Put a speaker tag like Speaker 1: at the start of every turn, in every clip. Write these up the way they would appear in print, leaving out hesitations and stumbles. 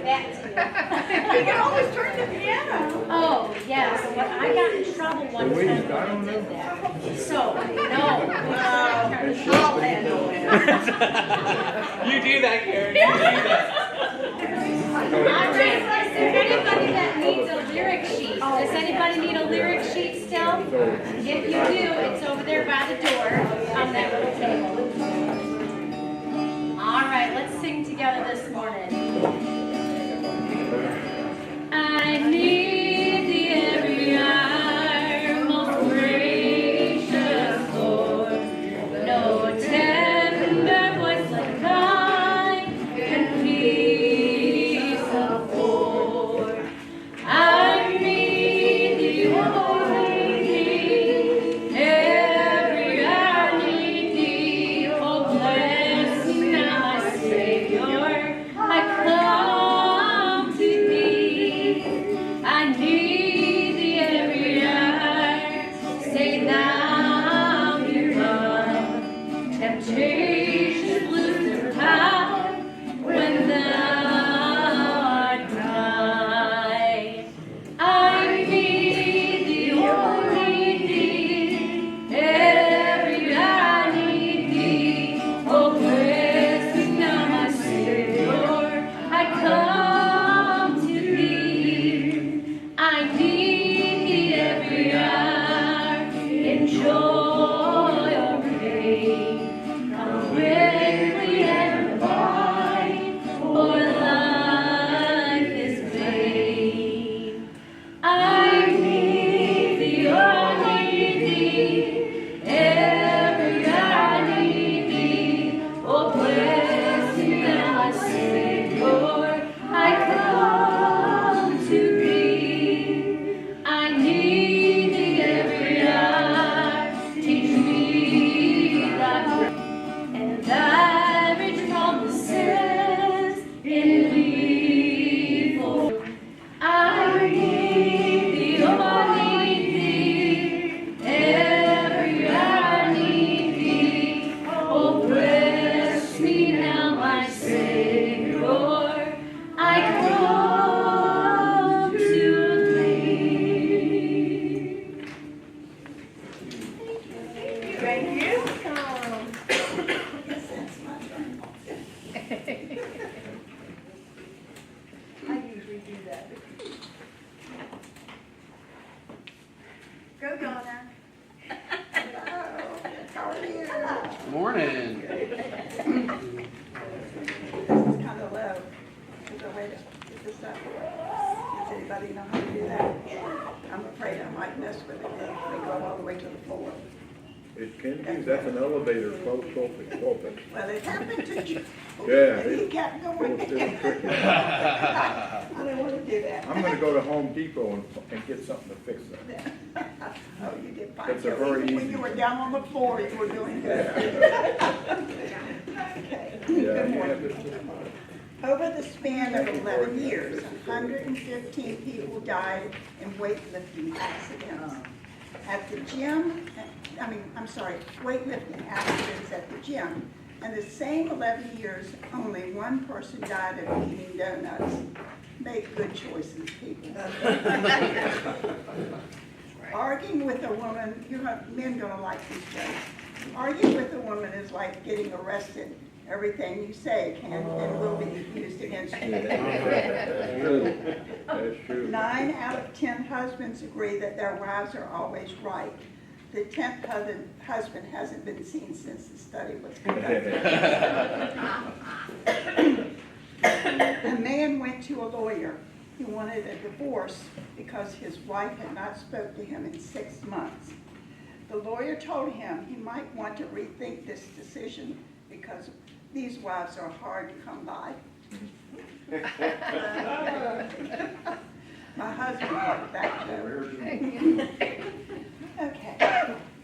Speaker 1: that too.
Speaker 2: You can always turn the piano.
Speaker 1: Oh, yes, but I got in trouble one time when I did that. So, no.
Speaker 2: I'll handle it.
Speaker 3: You do that, Karen. You do that.
Speaker 1: Andre, is there anybody that needs a lyric sheet? Does anybody need a lyric sheet still? If you do, it's over there by the door on that little table. All right, let's sing together this morning. I need the every hour, most gracious Lord. No tender voice like thine can peace afford. I need thee, oh, every hour need thee, oh, bless me now, my Savior. I come to thee. I need thee every hour. Say thou be mine. Temptation lose their power when thou art nigh. I need thee, oh, need thee. Every hour I need thee. Oh, bless me now, my Savior. I come to thee. I need thee every hour in joy or pain. Come quickly and abide, for life is vain. I need thee, oh, I need thee. Every hour I need thee. Oh, bless me now, my Savior. I come to thee. I need thee every hour. Teach me thy way, and thy rich promises in thee. I need thee, oh, I need thee. Every hour I need thee. Oh, bless me now, my Savior. I come to thee.
Speaker 2: Thank you. I usually do that. Go, Donna. Hello. How are you?
Speaker 3: Morning.
Speaker 2: This is kind of low. Is there a way to get this up? Does anybody know how to do that? I'm afraid I might mess with it if we go all the way to the floor.
Speaker 4: It can be, that's an elevator, close, open.
Speaker 2: Well, it happened to you.
Speaker 4: Yeah,
Speaker 2: And he kept going.
Speaker 4: It's still tricky.
Speaker 2: I didn't want to do that.
Speaker 4: I'm gonna go to Home Depot and get something to fix that.
Speaker 2: Oh, you did fine.
Speaker 4: It's a very
Speaker 2: Even when
Speaker 4: easy-
Speaker 2: you were down on the floor, you were doing good. Okay.
Speaker 4: Yeah,
Speaker 2: Good
Speaker 4: you have
Speaker 2: morning.
Speaker 4: to-
Speaker 2: Over the span of 11 years, 115 people died in weightlifting accidents. At the gym, weightlifting accidents at the gym. And the same 11 years, only one person died of eating donuts. Make good choices, people. Arguing with a woman, men gonna like these jokes. Arguing with a woman is like getting arrested. Everything you say can and will be used against you.
Speaker 4: That's true.
Speaker 2: 9 out of 10 husbands agree that their wives are always right. The 10th husband hasn't been seen since the study was conducted. A man went to a lawyer. He wanted a divorce because his wife had not spoke to him in 6 months. The lawyer told him he might want to rethink this decision because these wives are hard to come by. My husband liked that joke. Okay.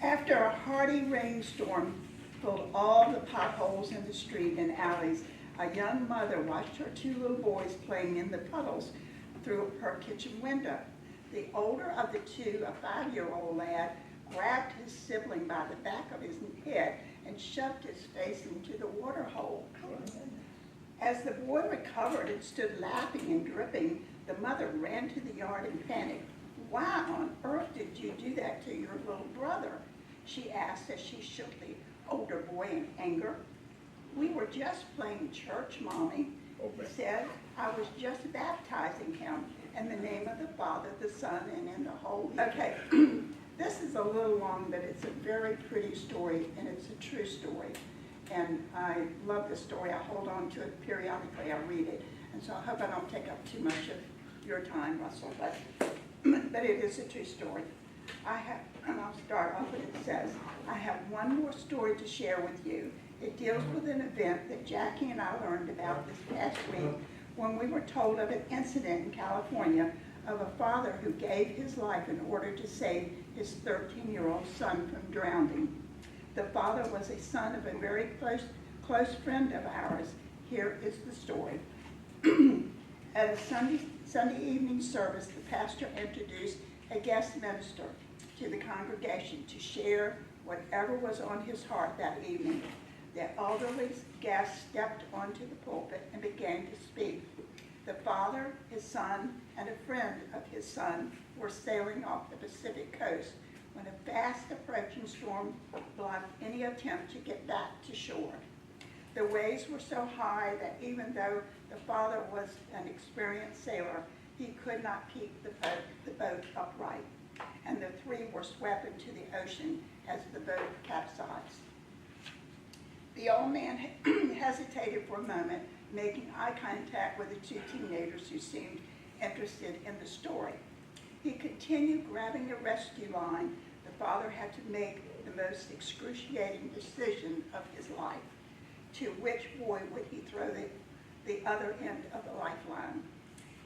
Speaker 2: After a hearty rainstorm filled all the potholes in the street and alleys, a young mother watched her 2 little boys playing in the puddles through her kitchen window. The older of the 2, a 5-year-old lad, grabbed his sibling by the back of his head and shoved his face into the water hole. As the boy recovered and stood laughing and dripping, the mother ran to the yard in panic. "Why on earth did you do that to your little brother?" she asked as she shook the older boy in anger. "We were just playing church, Mommy," he said. "I was just baptizing him in the name of the Father, the Son, and in the Holy." Okay, this is a little long, but it's a very pretty story, and it's a true story. And I love the story. I hold on to it periodically. I read it. And so I hope I don't take up too much of your time, Russell, but it is a true story. And I'll start off with it says, "I have one more story to share with you. It deals with an event that Jackie and I learned about this past week when we were told of an incident in California of a father who gave his life in order to save his 13-year-old son from drowning. The father was a son of a very close friend of ours. Here is the story. At a Sunday evening service, the pastor introduced a guest minister to the congregation to share whatever was on his heart that evening. The elderly guest stepped onto the pulpit and began to speak. The father, his son, and a friend of his son were sailing off the Pacific coast when a fast approaching storm blocked any attempt to get back to shore. The waves were so high that even though the father was an experienced sailor, he could not keep the boat upright, and the three were swept into the ocean as the boat capsized. The old man hesitated for a moment, making eye contact with the two teenagers who seemed interested in the story. He continued grabbing a rescue line. The father had to make the most excruciating decision of his life. To which boy would he throw the other end of the lifeline?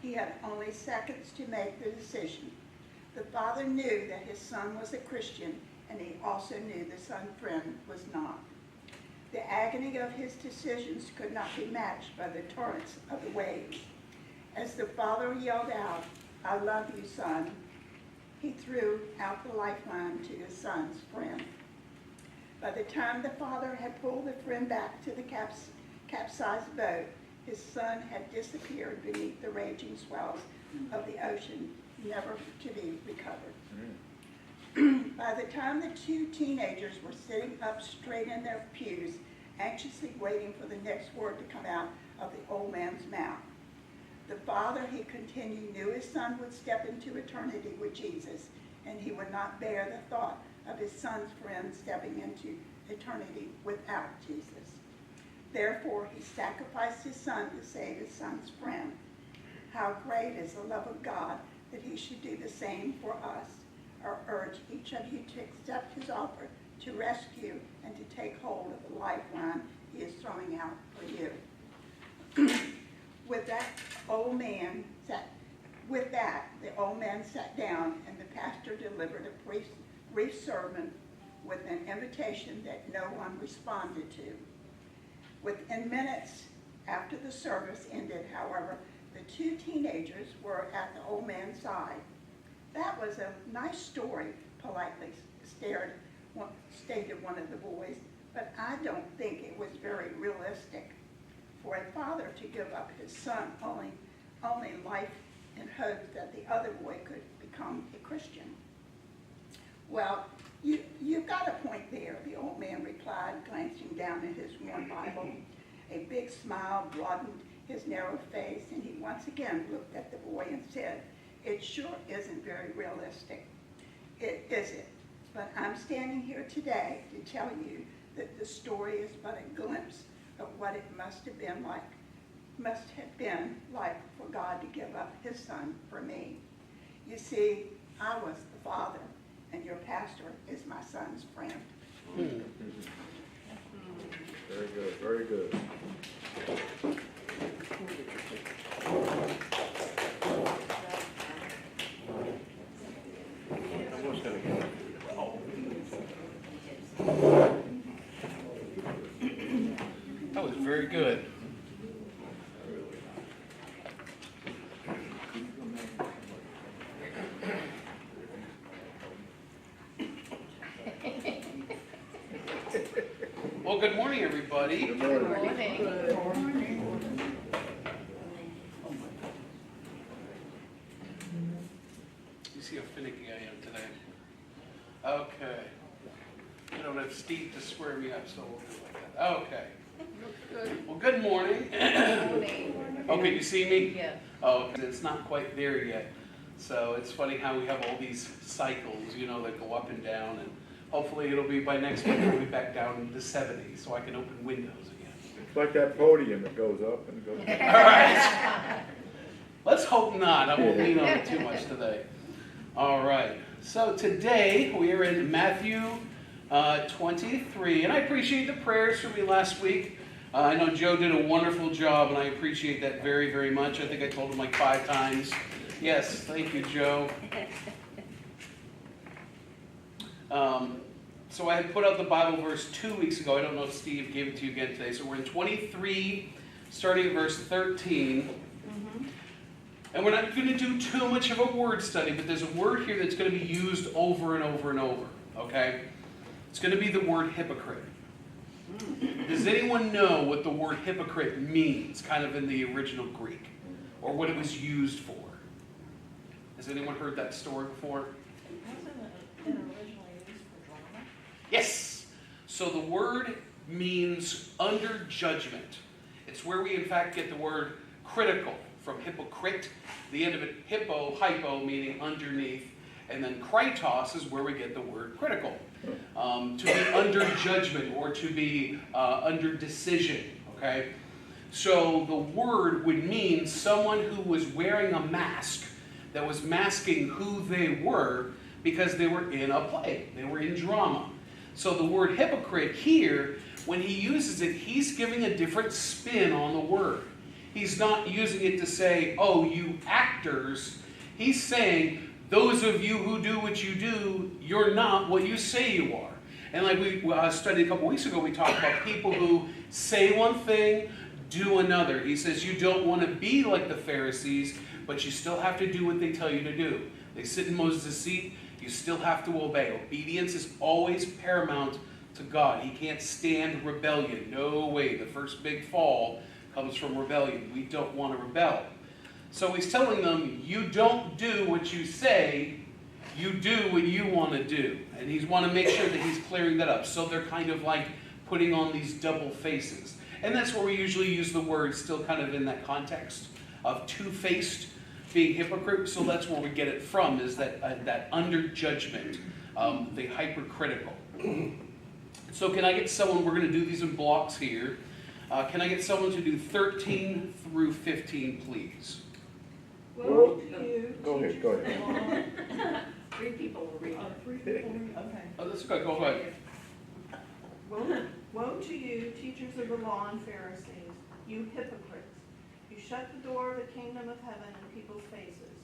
Speaker 2: He had only seconds to make the decision. The father knew that his son was a Christian, and he also knew the son's friend was not. The agony of his decisions could not be matched by the torrents of the waves. As the father yelled out, "I love you, son," he threw out the lifeline to his son's friend. By the time the father had pulled the friend back to the capsized boat, his son had disappeared beneath the raging swells of the ocean, never to be recovered. By the time the two teenagers were sitting up straight in their pews, anxiously waiting for the next word to come out of the old man's mouth, the father, he continued, knew his son would step into eternity with Jesus, and he would not bear the thought of his son's friend stepping into eternity without Jesus. Therefore, he sacrificed his son to save his son's friend. How great is the love of God that he should do the same for us. I urge each of you to accept his offer to rescue and to take hold of the lifeline he is throwing out for you. With that, the old man sat down, and the pastor delivered a brief sermon with an invitation that no one responded to. Within minutes after the service ended, however, the two teenagers were at the old man's side. "That was a nice story," politely stated one of the boys, "but I don't think it was very realistic. For a father to give up his son only life in hopes that the other boy could become a Christian." "Well, you've got a point there," the old man replied, glancing down at his worn Bible. A big smile broadened his narrow face, and he once again looked at the boy and said, "It sure isn't very realistic. It isn't. But I'm standing here today to tell you that the story is but a glimpse of what it must have been like for God to give up his son for me. You see, I was the father, and your pastor is my son's friend."
Speaker 4: Very good, very good.
Speaker 5: That was very good. Well, good morning, everybody.
Speaker 4: Good morning.
Speaker 5: Okay. I don't have Steve to square me up, so we'll do it like that. Okay. Well, good morning. Okay, you see me?
Speaker 6: Yeah.
Speaker 5: Oh, okay. It's not quite there yet. So it's funny how we have all these cycles, you know, that go up and down, and hopefully it'll be by next week we'll be back down in the 70s so I can open windows again.
Speaker 4: It's like that podium that goes up and goes down.
Speaker 5: All right. Let's hope not. I won't lean on it too much today. All right. So today we are in Matthew 23, and I appreciate the prayers for me last week. I know Joe did a wonderful job, and I appreciate that very, very much. I think I told him like 5 times. Yes, thank you, Joe. So I had put out the Bible verse 2 weeks ago. I don't know if Steve gave it to you again today. So we're in 23, starting at verse 13. And we're not going to do too much of a word study, but there's a word here that's going to be used over and over and over, okay? It's going to be the word hypocrite. Does anyone know what the word hypocrite means, kind of in the original Greek, or what it was used for? Has anyone heard that story before?
Speaker 6: Wasn't it originally used for drama?
Speaker 5: Yes. So the word means under judgment. It's where we in fact get the word critical from hypocrite. The end of it, hypo meaning underneath, and then kritos is where we get the word critical. To be under judgment or to be under decision, okay? So the word would mean someone who was wearing a mask that was masking who they were because they were in a play, they were in drama. So the word hypocrite here, when he uses it, he's giving a different spin on the word. He's not using it to say, oh, you actors. He's saying, those of you who do what you do, you're not what you say you are. And like we studied a couple weeks ago, we talked about people who say one thing, do another. He says you don't want to be like the Pharisees, but you still have to do what they tell you to do. They sit in Moses' seat, you still have to obey. Obedience is always paramount to God. He can't stand rebellion. No way. The first big fall comes from rebellion. We don't want to rebel. So he's telling them, you don't do what you say, you do what you want to do. And he's want to make sure that he's clearing that up. So they're kind of like putting on these double faces. And that's where we usually use the word, still kind of in that context of two-faced, being hypocrite. So that's where we get it from, is that under judgment, the hypercritical. So can I get someone, we're going to do these in blocks here. Can I get someone to do 13 through 15, please?
Speaker 2: Woe to you,
Speaker 4: Go ahead,
Speaker 2: teachers
Speaker 4: go
Speaker 2: of
Speaker 4: ahead.
Speaker 2: the law.
Speaker 6: 3 people will read it.
Speaker 2: 3 people read, okay.
Speaker 5: Oh, that's good. Go ahead.
Speaker 7: Woe to you, teachers of the law and Pharisees, you hypocrites! You shut the door of the kingdom of heaven in people's faces.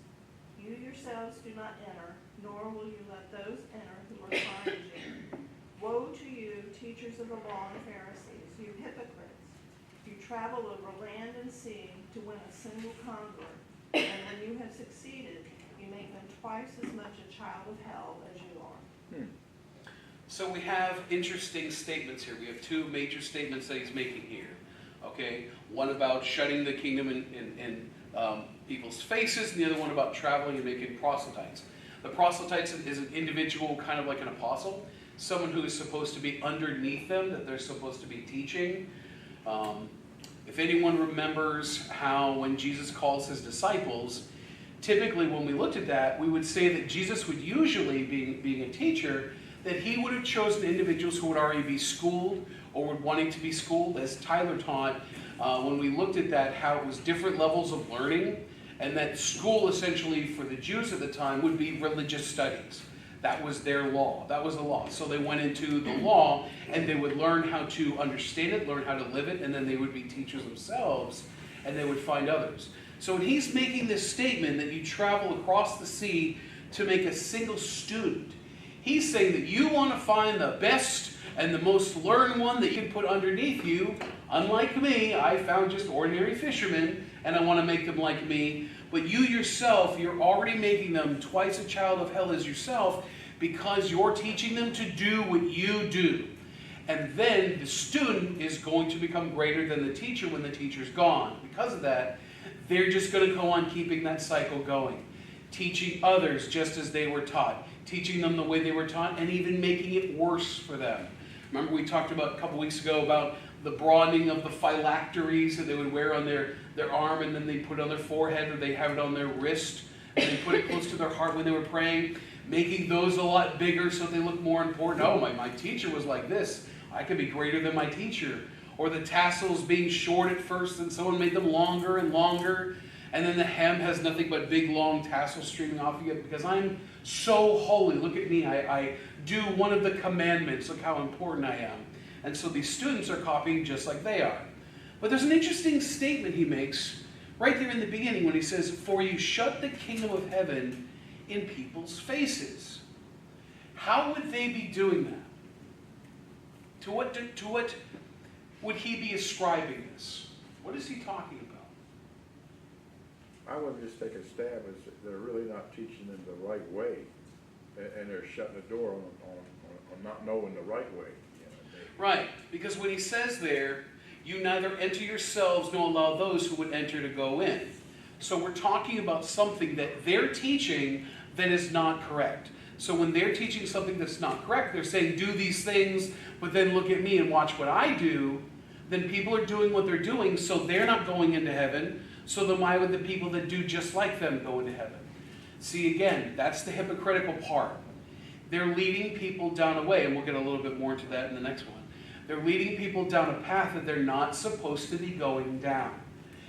Speaker 7: You yourselves do not enter, nor will you let those enter who are trying you. Woe to you, teachers of the law and Pharisees, you hypocrites! You travel over land and sea to win a single convert, and when you have succeeded, you make them twice as much a child of hell as you are.
Speaker 5: So we have interesting statements here. We have 2 major statements that he's making here. Okay, one about shutting the kingdom in people's faces, and the other one about traveling and making proselytes. The proselytes is an individual, kind of like an apostle, someone who is supposed to be underneath them, that they're supposed to be teaching. If anyone remembers how when Jesus calls his disciples, typically when we looked at that, we would say that Jesus would usually, being a teacher, that he would have chosen individuals who would already be schooled or would wanting to be schooled, as Tyler taught when we looked at that, how it was different levels of learning, and that school essentially for the Jews at the time would be religious studies. That was their law. That was the law. So they went into the law and they would learn how to understand it, learn how to live it, and then they would be teachers themselves and they would find others. So when he's making this statement that you travel across the sea to make a single student, he's saying that you want to find the best and the most learned one that you can put underneath you. Unlike me, I found just ordinary fishermen and I want to make them like me. But you yourself, you're already making them twice a child of hell as yourself because you're teaching them to do what you do. And then the student is going to become greater than the teacher when the teacher's gone. Because of that, they're just going to go on keeping that cycle going. Teaching others just as they were taught. teaching them the way they were taught, and even making it worse for them. Remember we talked about a couple weeks ago about the broadening of the phylacteries that they would wear on their arm, and then they put it on their forehead, or they have it on their wrist, and they put it close to their heart when they were praying, making those a lot bigger so they look more important. Oh, my teacher was like this. I could be greater than my teacher. Or the tassels being short at first, and someone made them longer and longer, and then the hem has nothing but big long tassels streaming off of it because I'm so holy. Look at me. I do one of the commandments. Look how important I am. And so these students are copying just like they are. But there's an interesting statement he makes right there in the beginning when he says, "For you shut the kingdom of heaven in people's faces." How would they be doing that? To what would he be ascribing this? What is he talking about?
Speaker 4: I would just take a stab as they're really not teaching them the right way, and they're shutting the door on not knowing the right way.
Speaker 5: Right, because when he says there, you neither enter yourselves nor allow those who would enter to go in. So we're talking about something that they're teaching that is not correct. So when they're teaching something that's not correct, they're saying do these things, but then look at me and watch what I do. Then people are doing what they're doing, so they're not going into heaven. So then why would the people that do just like them go into heaven? See, again, that's the hypocritical part. They're leading people down a way, and we'll get a little bit more into that in the next one. They're leading people down a path that they're not supposed to be going down.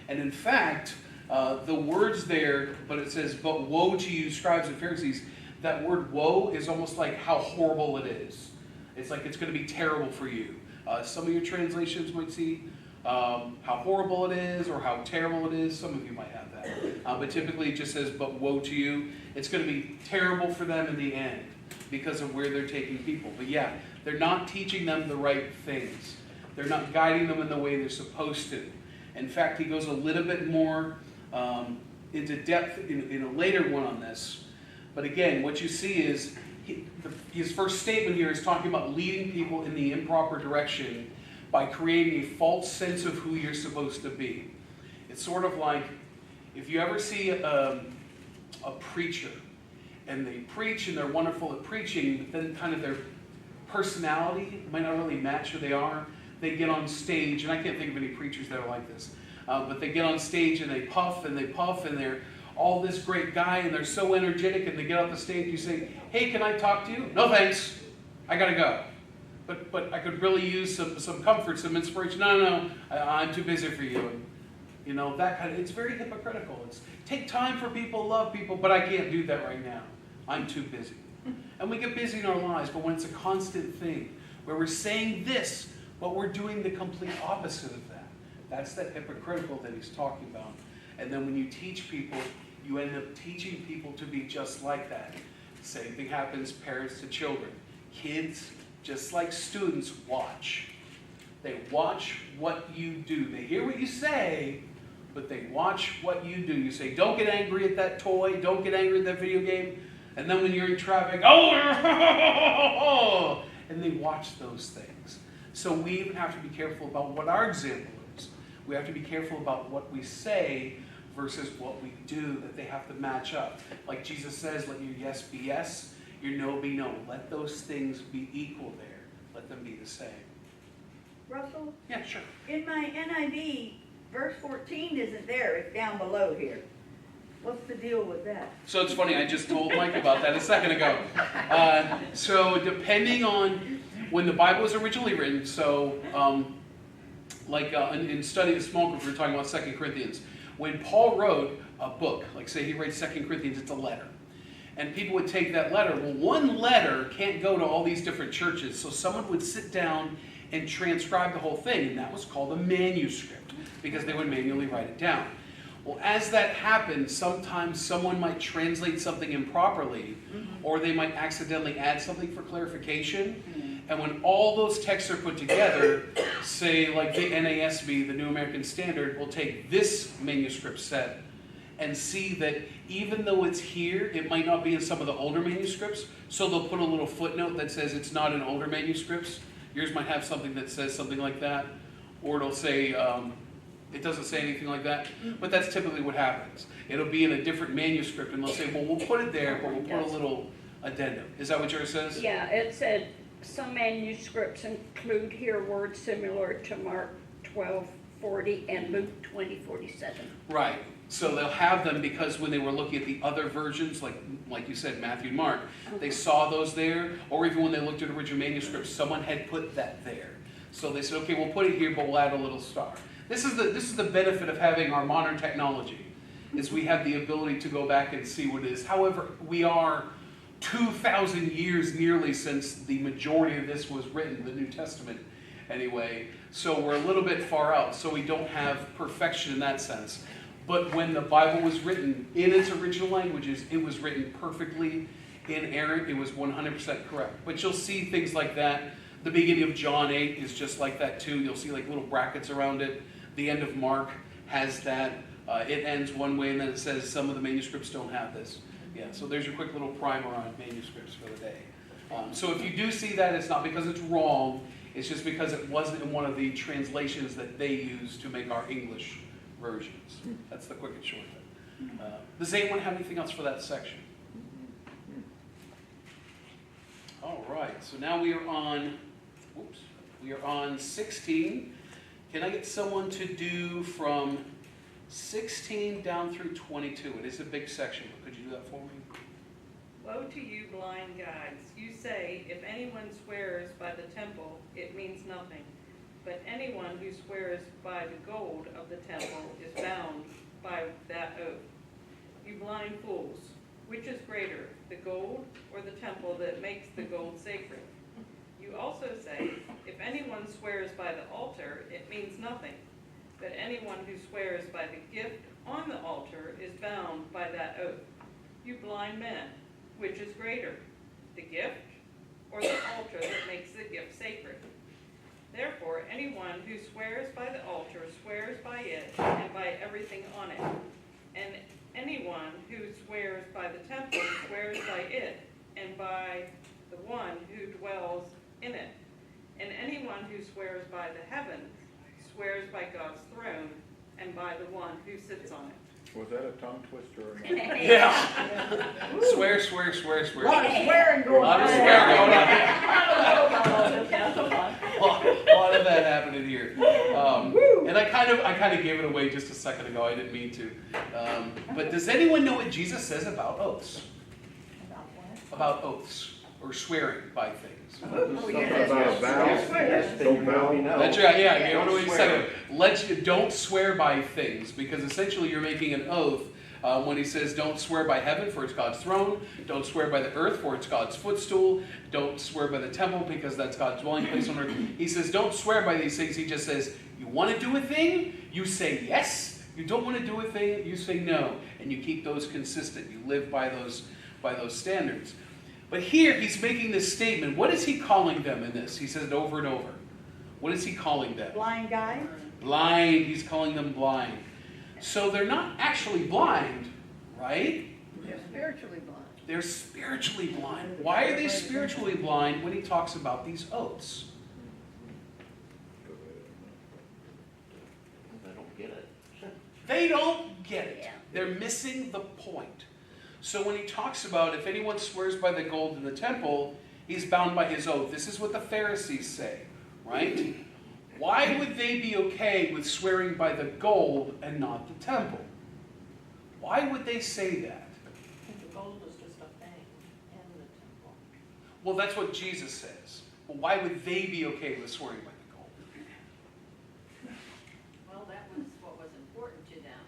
Speaker 5: And in fact, the words there, but it says, "But woe to you, scribes and Pharisees." That word woe is almost like how horrible it is. It's like it's going to be terrible for you. Some of your translations might see how horrible it is or how terrible it is. Some of you might have that. But typically it just says, "But woe to you." It's going to be terrible for them in the end because of where they're taking people. But yeah, they're not teaching them the right things. They're not guiding them in the way they're supposed to. In fact, he goes a little bit more into depth in a later one on this. But again, what you see is his first statement here is talking about leading people in the improper direction by creating a false sense of who you're supposed to be. It's sort of like if you ever see a preacher and they preach and they're wonderful at preaching, but then kind of their personality might not really match who they are. They get on stage, and I can't think of any preachers that are like this, but they get on stage and they puff and they're all this great guy and they're so energetic, and they get off the stage, you say, "Hey, can I talk to you?" "No thanks, I gotta go. But I could really use some comfort, some inspiration." No, I'm too busy for you. And, you know, that kind of, it's very hypocritical. It's take time for people, love people, but I can't do that right now. I'm too busy. And we get busy in our lives, but when it's a constant thing, where we're saying this, but we're doing the complete opposite of that, that's that hypocritical that he's talking about. And then when you teach people, you end up teaching people to be just like that. Same thing happens parents to children. Kids, just like students, watch. They watch what you do. They hear what you say, but they watch what you do. You say, "Don't get angry at that toy. Don't get angry at that video game." And then when you're in traffic, "Oh!" And they watch those things. So we even have to be careful about what our example is. We have to be careful about what we say versus what we do, that they have to match up. Like Jesus says, let your yes be yes, your no be no. Let those things be equal there. Let them be the same.
Speaker 8: Russell,
Speaker 5: Yeah, sure.
Speaker 8: in my NIV, verse 14 isn't there, it's down below here. What's the deal with that?
Speaker 5: So it's funny, I just told Mike about that a second ago. So depending on when the Bible was originally written, so in studying the small group, we were talking about 2 Corinthians. When Paul wrote a book, like say he writes 2 Corinthians, it's a letter. And people would take that letter. Well, one letter can't go to all these different churches. So someone would sit down and transcribe the whole thing. And that was called a manuscript, because they would manually write it down. Well, as that happens, sometimes someone might translate something improperly, or they might accidentally add something for clarification. And when all those texts are put together, say like the NASB, the New American Standard, will take this manuscript set and see that even though it's here, it might not be in some of the older manuscripts. So they'll put a little footnote that says it's not in older manuscripts. Yours might have something that says something like that. Or it'll say, it doesn't say anything like that. But that's typically what happens. It'll be in a different manuscript, and they'll say, well, we'll put it there, but we'll put a little addendum. Is that what yours says?
Speaker 9: Yeah, it said, some manuscripts include here words similar to Mark 12:40 and Luke 20:47.
Speaker 5: Right. So they'll have them because when they were looking at the other versions, like you said, Matthew and Mark, they saw those there, or even when they looked at original manuscripts, someone had put that there. So they said, okay, we'll put it here, but we'll add a little star. This is the benefit of having our modern technology, is we have the ability to go back and see what it is. However, we are 2,000 years nearly since the majority of this was written, the New Testament anyway. So we're a little bit far out, so we don't have perfection in that sense. But when the Bible was written in its original languages, it was written perfectly inerrant. It was 100% correct. But you'll see things like that. The beginning of John 8 is just like that too. You'll see like little brackets around it. The end of Mark has that. It ends one way and then it says some of the manuscripts don't have this. Yeah, so there's your quick little primer on manuscripts for the day. So if you do see that, it's not because it's wrong. It's just because it wasn't in one of the translations that they used to make our English versions. That's the quick and short of it. Does anyone have anything else for that section? All right, so now we are on 16. Can I get someone to do from 16 down through 22? It is a big section, but could you do that for me?
Speaker 6: Woe to you, blind guides! You say, if anyone swears by the temple, it means nothing. But anyone who swears by the gold of the temple is bound by that oath. You blind fools, which is greater, the gold or the temple that makes the gold sacred? You also say, if anyone swears by the altar, it means nothing. But anyone who swears by the gift on the altar is bound by that oath. You blind men, which is greater, the gift or the altar that makes the gift sacred? Therefore, anyone who swears by the altar swears by it and by everything on it. And anyone who swears by the temple swears by it and by the one who dwells in it. And anyone who swears by the heavens swears by God's throne and by the one who sits on it.
Speaker 4: Was that a tongue twister or not?
Speaker 5: Yeah. Swear, swear, swear, swear.
Speaker 8: Lot of swearing going on.
Speaker 5: Lot of swearing going on.
Speaker 8: on.
Speaker 5: A lot of that happening here. And I kind of gave it away just a second ago. I didn't mean to. But does anyone know what Jesus says about oaths? About oaths or swearing by things?
Speaker 4: Something about vows. Don't vow.
Speaker 5: That's right. Yeah. You know, wait a second. Don't swear by things, because essentially you're making an oath. When he says, don't swear by heaven, for it's God's throne. Don't swear by the earth, for it's God's footstool. Don't swear by the temple, because that's God's dwelling place on earth. He says, don't swear by these things. He just says, you want to do a thing, you say yes. You don't want to do a thing, you say no. And you keep those consistent. You live by those standards. But here, he's making this statement. What is he calling them in this? He says it over and over. What is he calling them?
Speaker 8: Blind guy?
Speaker 5: Blind. He's calling them blind. So they're not actually blind, right?
Speaker 8: They're spiritually blind.
Speaker 5: They're spiritually blind. Why are they spiritually blind when he talks about these oaths?
Speaker 3: They don't get it.
Speaker 5: They don't get it. They're missing the point. So when he talks about if anyone swears by the gold in the temple, he's bound by his oath. This is what the Pharisees say, right? Why would they be okay with swearing by the gold and not the temple? Why would they say that?
Speaker 6: The gold was just a thing in the temple.
Speaker 5: Well, that's what Jesus says. Well, why would they be okay with swearing by the gold?
Speaker 10: Well, that was what was important to them.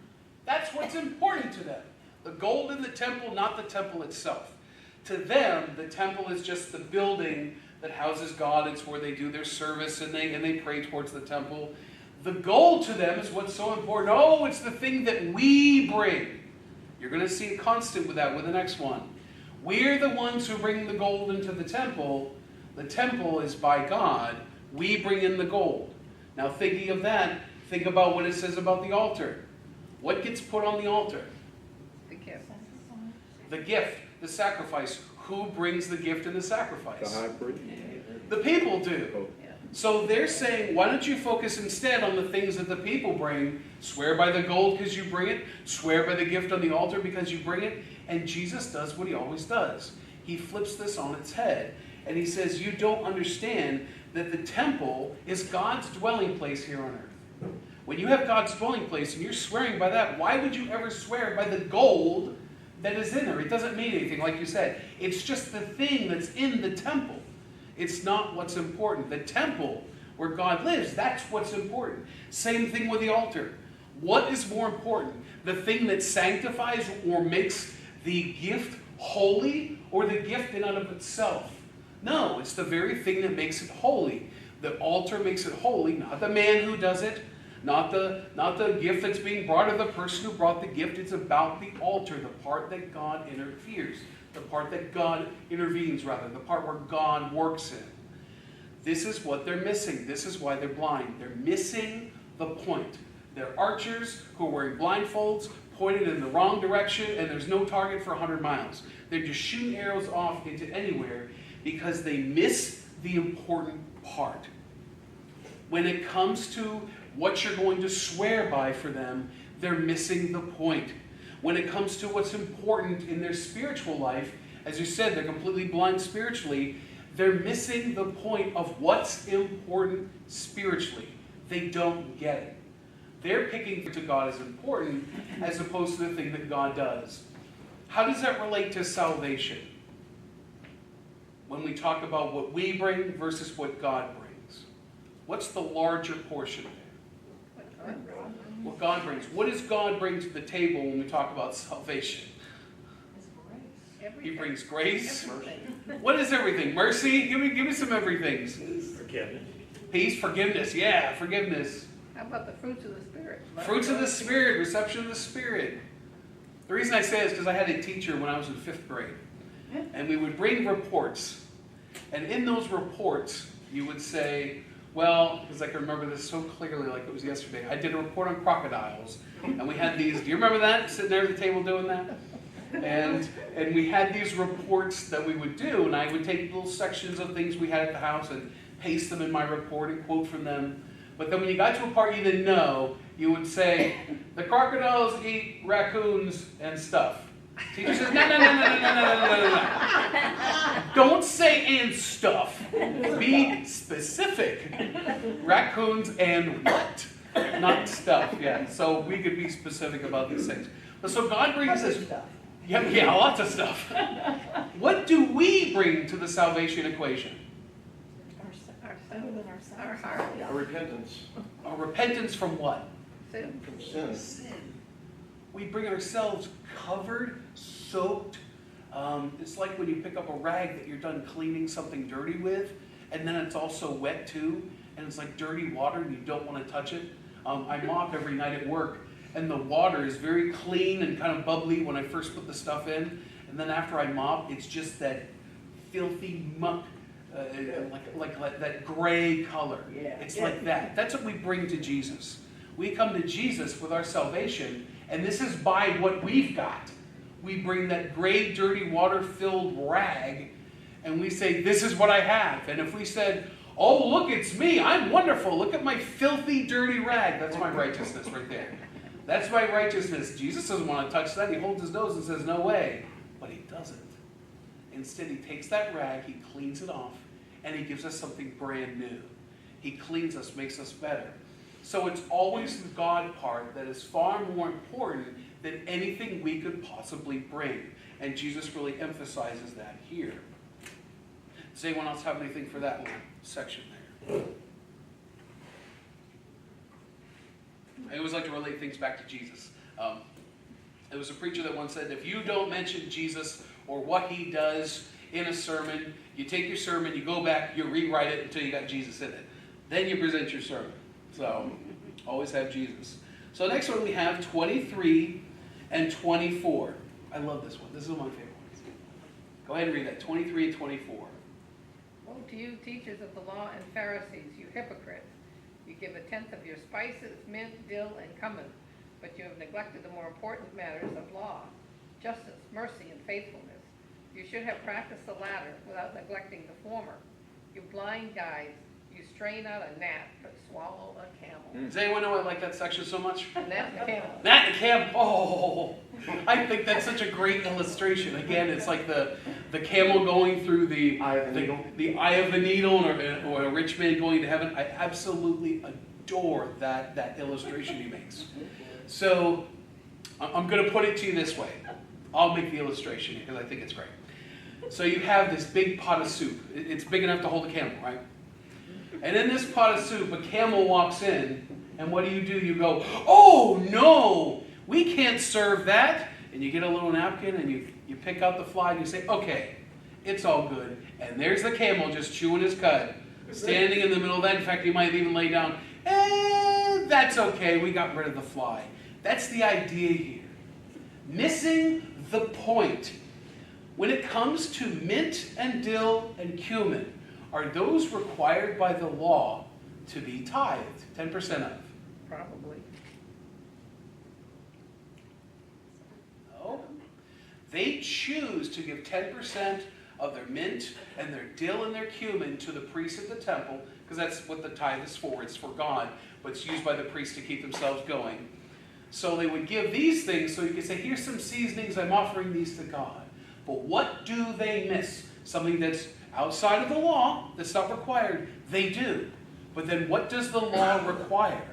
Speaker 5: That's what's important to them. The gold in the temple, not the temple itself. To them, the temple is just the building that houses God. It's where they do their service and they pray towards the temple. The gold to them is what's so important. Oh, it's the thing that we bring. You're going to see a constant with that with the next one. We're the ones who bring the gold into the temple. The temple is by God. We bring in the gold. Now thinking of that, think about what it says about the altar. What gets put on the altar? The gift, the sacrifice. Who brings the gift and the sacrifice?
Speaker 4: The high priest.
Speaker 5: The people do. So they're saying, why don't you focus instead on the things that the people bring? Swear by the gold because you bring it. Swear by the gift on the altar because you bring it. And Jesus does what he always does. he flips this on its head. And he says, you don't understand that the temple is God's dwelling place here on earth. When you have God's dwelling place and you're swearing by that, why would you ever swear by the gold that is in there? It doesn't mean anything, like you said. It's just the thing that's in the temple. It's not what's important. The temple where God lives, that's what's important. Same thing with the altar. What is more important? The thing that sanctifies or makes the gift holy, or the gift in and of itself? No, it's the very thing that makes it holy. The altar makes it holy, not the man who does it, not the gift that's being brought or the person who brought the gift. It's about the altar, the part that God interferes, the part that God intervenes, rather, the part where God works in. This is what they're missing. This is why they're blind. They're missing the point. They're archers who are wearing blindfolds, pointed in the wrong direction, and there's no target for 100 miles. They're just shooting arrows off into anywhere because they miss the important part. When it comes to what you're going to swear by for them, they're missing the point. When it comes to what's important in their spiritual life, as you said, they're completely blind spiritually. They're missing the point of what's important spiritually. They don't get it. They're picking to God as important as opposed to the thing that God does. How does that relate to salvation? When we talk about what we bring versus what God brings. What's the larger portion there? What God brings. What does God bring to the table when we talk about salvation? He brings grace. What is everything? Mercy? Give me some everythings.
Speaker 11: Forgiveness.
Speaker 5: Peace, forgiveness. Yeah, forgiveness.
Speaker 12: How about the fruits of the Spirit?
Speaker 5: Fruits of the Spirit, reception of the Spirit. The reason I say this is because I had a teacher when I was in 5th grade. And we would bring reports. And in those reports, you would say, well, because I can remember this so clearly like it was yesterday. I did a report on crocodiles. And we had these, do you remember that? Sitting there at the table doing that? And we had these reports that we would do. And I would take little sections of things we had at the house and paste them in my report and quote from them. But then when you got to a part you didn't know, you would say, the crocodiles eat raccoons and stuff. Teacher says, no. Don't say and stuff. Be specific. Raccoons and what? Not stuff, yeah. So we could be specific about these things. But so God brings us, yeah, lots of stuff. What do we bring to the salvation equation?
Speaker 12: Our heart.
Speaker 11: Our repentance.
Speaker 5: Our repentance from what?
Speaker 12: Sin.
Speaker 11: From sin.
Speaker 5: Sin. We bring ourselves covered, soaked. It's like when you pick up a rag that you're done cleaning something dirty with, and then it's also wet too, and it's like dirty water and you don't want to touch it. I mop every night at work, and the water is very clean and kind of bubbly when I first put the stuff in, and then after I mop, it's just that filthy muck. Like that gray color.
Speaker 8: Yeah.
Speaker 5: It's like that. That's what we bring to Jesus. We come to Jesus with our salvation, and this is by what we've got. We bring that gray, dirty, water-filled rag, and we say, this is what I have. And if we said, oh, look, it's me. I'm wonderful. Look at my filthy, dirty rag. That's my righteousness right there. That's my righteousness. Jesus doesn't want to touch that. He holds his nose and says, no way. But he doesn't. Instead, he takes that rag, he cleans it off, and he gives us something brand new. He cleans us, makes us better. So it's always the God part that is far more important than anything we could possibly bring. And Jesus really emphasizes that here. Does anyone else have anything for that little section there? I always like to relate things back to Jesus. There was a preacher that once said, if you don't mention Jesus or what he does in a sermon, you take your sermon, you go back, you rewrite it until you got Jesus in it. Then you present your sermon. So, always have Jesus. So next one we have 23 and 24. I love this one. This is one of my favorite ones. Go ahead and read that, 23 and 24.
Speaker 12: Woe to you, teachers of the law and Pharisees, you hypocrites! You give 1/10 of your spices, mint, dill, and cumin, but you have neglected the more important matters of law, justice, mercy, and faithfulness. You should have practiced the latter without neglecting the former. You blind guides, You strain out a gnat, but swallow a camel.
Speaker 5: Does anyone know why I like that section so much?
Speaker 12: Gnat and a camel.
Speaker 5: Gnat and a camel. Oh, I think that's such a great illustration. Again, it's like the camel going through the eye of the needle, or a rich man going to heaven. I absolutely adore that illustration he makes. So I'm going to put it to you this way. I'll make the illustration because I think it's great. So you have this big pot of soup. It's big enough to hold a camel, right? And in this pot of soup, a camel walks in, and what do? You go, oh no, we can't serve that. And you get a little napkin, and you pick out the fly, and you say, okay, it's all good. And there's the camel just chewing his cud, standing in the middle of that. In fact, he might even lay down, that's okay, we got rid of the fly. That's the idea here. Missing the point. When it comes to mint and dill and cumin, are those required by the law to be tithed, 10% of?
Speaker 12: Probably.
Speaker 5: No. They choose to give 10% of their mint and their dill and their cumin to the priest at the temple, because that's what the tithe is for. It's for God, but it's used by the priest to keep themselves going. So they would give these things, so you could say, here's some seasonings, I'm offering these to God. But what do they miss? Something that's outside of the law, that's not required. They do. But then what does the law require?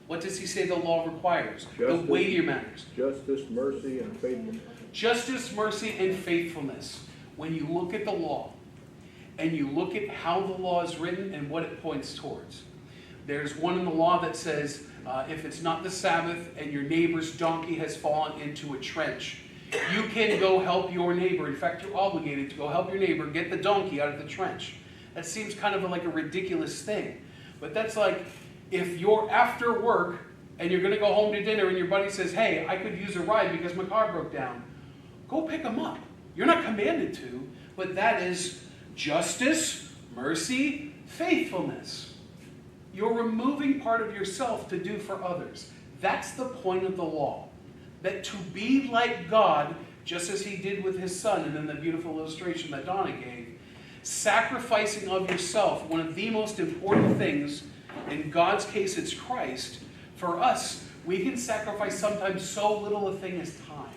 Speaker 5: What does he say the law requires? The weightier matters.
Speaker 4: Justice, mercy, and faithfulness.
Speaker 5: Justice, mercy, and faithfulness. When you look at the law, and you look at how the law is written and what it points towards. There's one in the law that says, if it's not the Sabbath and your neighbor's donkey has fallen into a trench, you can go help your neighbor. In fact, you're obligated to go help your neighbor get the donkey out of the trench. That seems kind of like a ridiculous thing. But that's like, if you're after work and you're going to go home to dinner and your buddy says, hey, I could use a ride because my car broke down, go pick him up. You're not commanded to, but that is justice, mercy, faithfulness. You're removing part of yourself to do for others. That's the point of the law. That to be like God, just as he did with his son, and then the beautiful illustration that Donna gave, sacrificing of yourself, one of the most important things, in God's case it's Christ. For us, we can sacrifice sometimes so little a thing as time.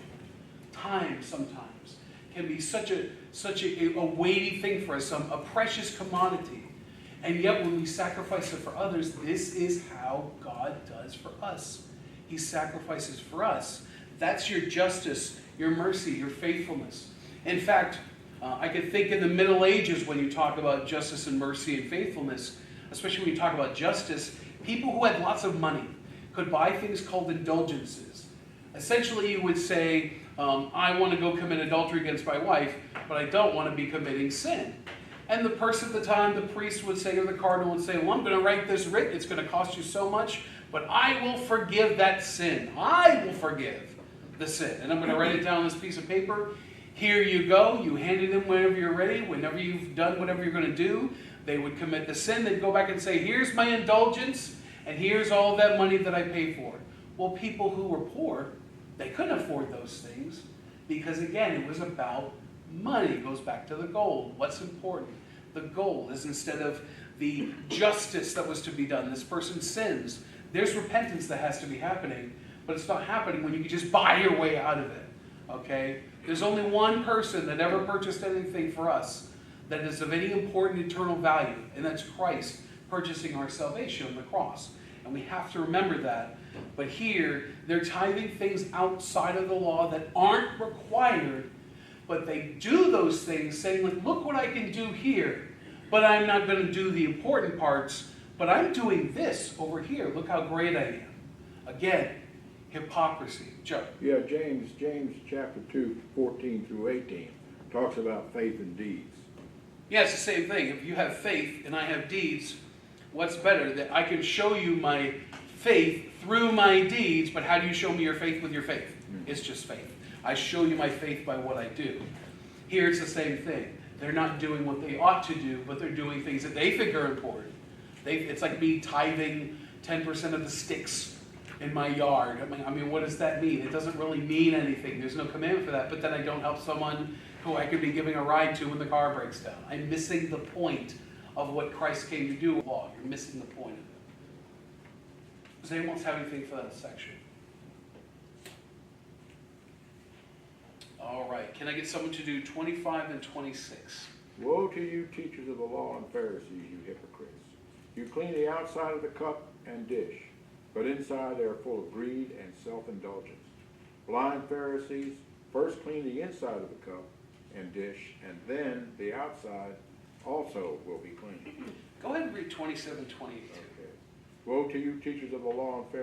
Speaker 5: Time sometimes can be such a weighty thing for us, a precious commodity. And yet when we sacrifice it for others, this is how God does for us. He sacrifices for us. That's your justice, your mercy, your faithfulness. In fact, I could think in the Middle Ages when you talk about justice and mercy and faithfulness, especially when you talk about justice, people who had lots of money could buy things called indulgences. Essentially, you would say, I want to go commit adultery against my wife, but I don't want to be committing sin. And the person at the time, the priest would say, or the cardinal would say, well, I'm going to write this writ. It's going to cost you so much, but I will forgive that sin. I will forgive the sin. And I'm going to write it down on this piece of paper. Here you go. You hand it in whenever you're ready. Whenever you've done whatever you're going to do, they would commit the sin. They'd go back and say, here's my indulgence, and here's all that money that I paid for. Well, people who were poor, they couldn't afford those things because, again, it was about money. It goes back to the gold. What's important? The gold is instead of the justice that was to be done. This person sins. There's repentance that has to be happening, but it's not happening when you can just buy your way out of it. Okay? There's only one person that ever purchased anything for us that is of any important eternal value, and that's Christ purchasing our salvation on the cross. And we have to remember that. But here, they're tithing things outside of the law that aren't required, but they do those things saying, look what I can do here, but I'm not going to do the important parts, but I'm doing this over here. Look how great I am. Again, hypocrisy. Joe.
Speaker 4: Yeah, James chapter 2, 14 through 18 talks about faith and deeds.
Speaker 5: Yeah, it's the same thing. If you have faith and I have deeds, what's better? That I can show you my faith through my deeds, but how do you show me your faith with your faith? It's just faith. I show you my faith by what I do. Here it's the same thing. They're not doing what they ought to do, but they're doing things that they think are important. It's like me tithing 10% of the sticks in my yard. I mean, what does that mean? It doesn't really mean anything. There's no commandment for that, but then I don't help someone who I could be giving a ride to when the car breaks down. I'm missing the point of what Christ came to do with law. You're missing the point of it. Does anyone else have anything for that section? All right, can I get someone to do 25 and 26?
Speaker 4: Woe to you, teachers of the law and Pharisees, you hypocrites! You clean the outside of the cup and dish, but inside they are full of greed and self-indulgence. Blind Pharisees, first clean the inside of the cup and dish, and then the outside also will be clean.
Speaker 5: Go ahead and read 27, 28.
Speaker 4: Okay. Woe to you, teachers of the law and Pharisees!